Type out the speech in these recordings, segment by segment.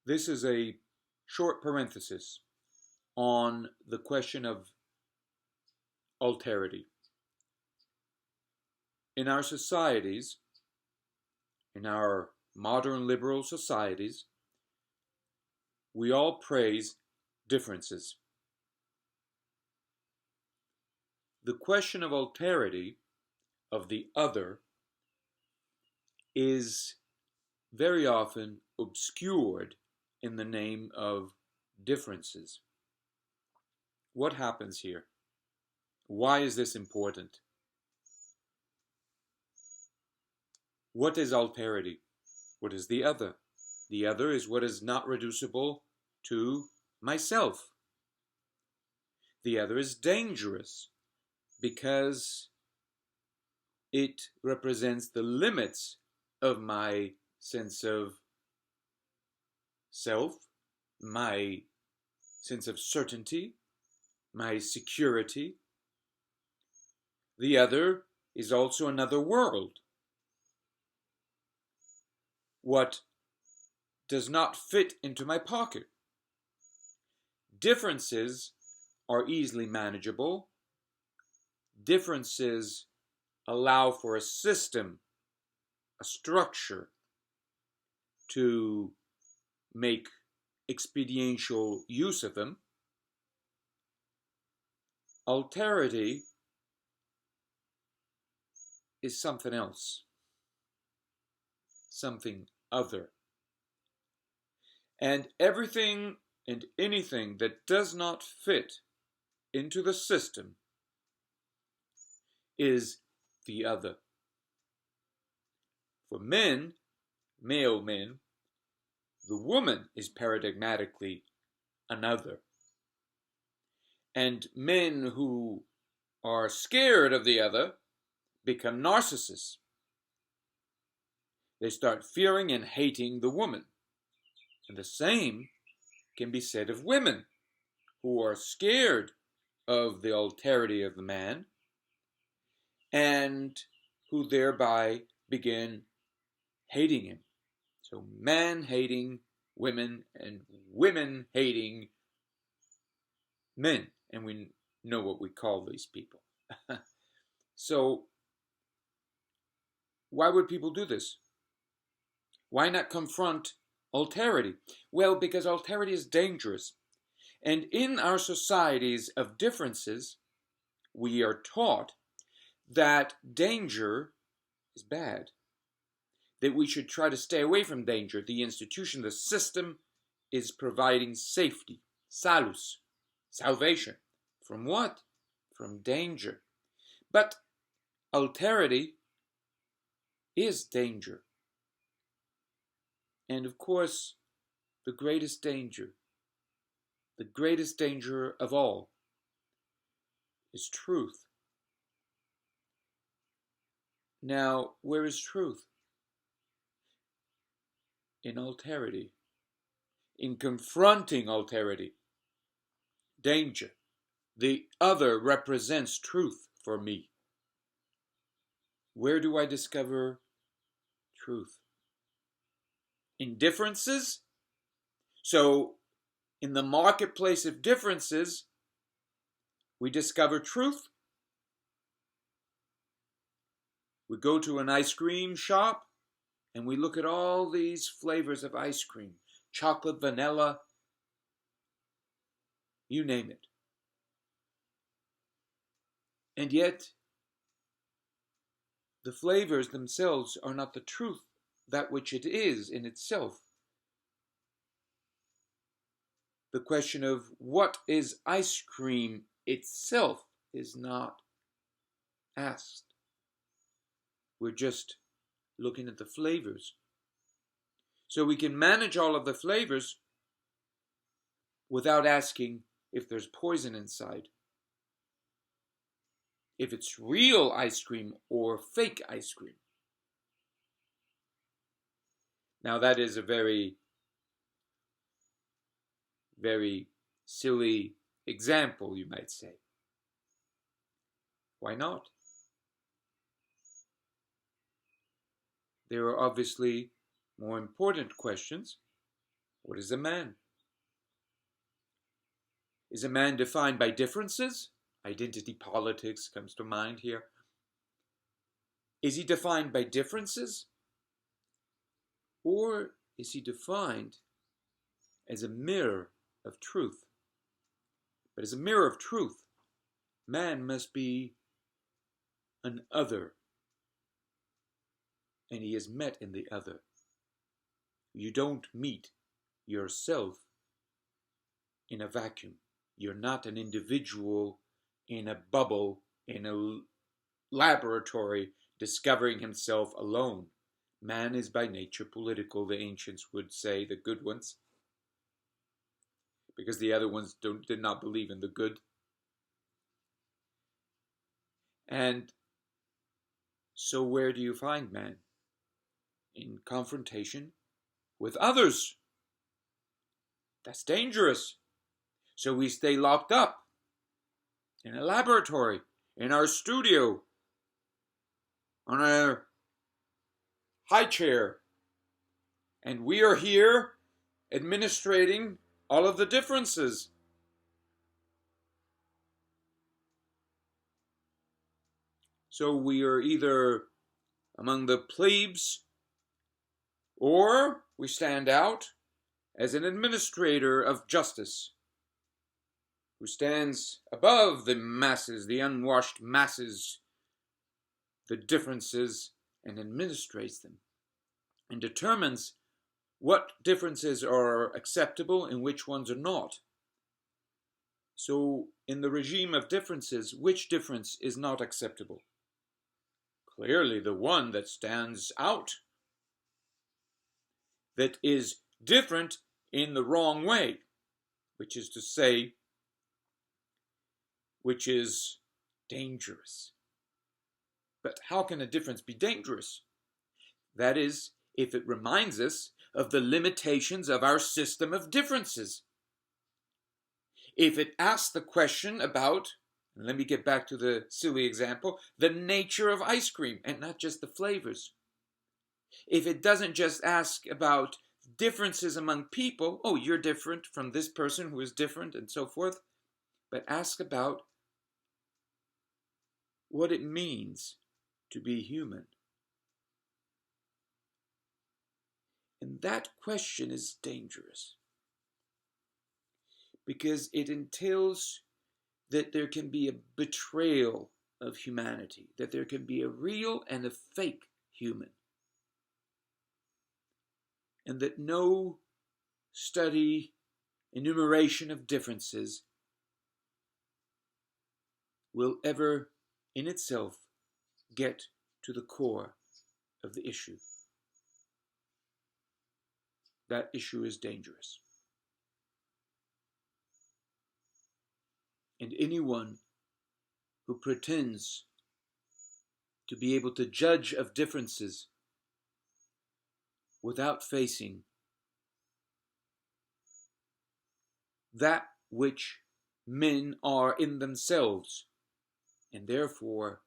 This is a short parenthesis on the question of alterity. In our societies, in our modern liberal societies, we all praise differences. The question of alterity, of the other, is very often obscured in the name of differences. What happens here? Why is this important? What is alterity? What is the other? The other is what is not reducible to myself. The other is dangerous because it represents the limits of my sense of self, my sense of certainty, my security. The other is also another world. What does not fit into my pocket. Differences are easily manageable. Differences allow for a system, a structure to make expediential use of them. Alterity is something else, something other. And everything and anything that does not fit into the system is the other. For men, male men, the woman is paradigmatically another. And men who are scared of the other become narcissists. They start fearing and hating the woman. And the same can be said of women who are scared of the alterity of the man and who thereby begin hating him. So men hating women and women hating men. And we know what we call these people. So why would people do this? Why not confront alterity? Well, because alterity is dangerous. And in our societies of differences, we are taught that danger is bad, that we should try to stay away from danger. The institution, the system is providing safety, salus, salvation. From what? From danger. But alterity is danger. And of course, the greatest danger of all is truth. Now, where is truth? In alterity, in confronting alterity, danger. The other represents truth for me. Where do I discover truth? In differences? So, in the marketplace of differences, we discover truth. We go to an ice cream shop and we look at all these flavors of ice cream. Chocolate, vanilla, you name it. And yet, the flavors themselves are not the truth, that which it is in itself. The question of what is ice cream itself is not asked. We're just looking at the flavors. So we can manage all of the flavors without asking if there's poison inside, if it's real ice cream or fake ice cream. Now that is a very, very silly example, you might say. Why not? There are obviously more important questions. What is a man? Is a man defined by differences? Identity politics comes to mind here. Is he defined by differences? Or is he defined as a mirror of truth? But as a mirror of truth, man must be an other, and he is met in the other. You don't meet yourself in a vacuum. You're not an individual in a bubble, in a laboratory, discovering himself alone. Man is by nature political, the ancients would say, the good ones, because the other ones did not believe in the good. And so where do you find man? In confrontation with others. That's dangerous. So we stay locked up in a laboratory, in our studio, on our high chair. And we are here administrating all of the differences. So we are either among the plebes, or we stand out as an administrator of justice, who stands above the masses, the unwashed masses, the differences, and administrates them, and determines what differences are acceptable and which ones are not. So in the regime of differences, which difference is not acceptable? Clearly the one that stands out, that is different in the wrong way, which is to say, which is dangerous. But how can a difference be dangerous? That is, if it reminds us of the limitations of our system of differences. If it asks the question about, and let me get back to the silly example, the nature of ice cream and not just the flavors. If it doesn't just ask about differences among people, oh, you're different from this person who is different and so forth, but ask about what it means to be human. And that question is dangerous because it entails that there can be a betrayal of humanity, that there can be a real and a fake human, and that no study, enumeration of differences will ever in itself get to the core of the issue. That issue is dangerous. And anyone who pretends to be able to judge of differences without facing that which men are in themselves, and therefore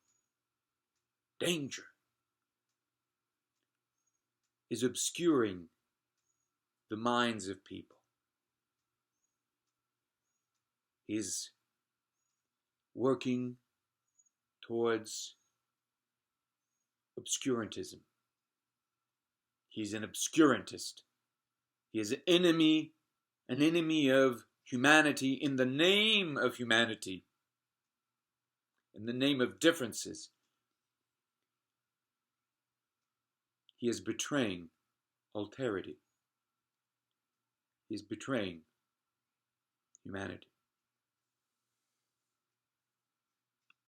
danger, is obscuring the minds of people, is working towards obscurantism. He's an obscurantist. He is an enemy of humanity in the name of humanity, in the name of differences. He is betraying alterity. He is betraying humanity.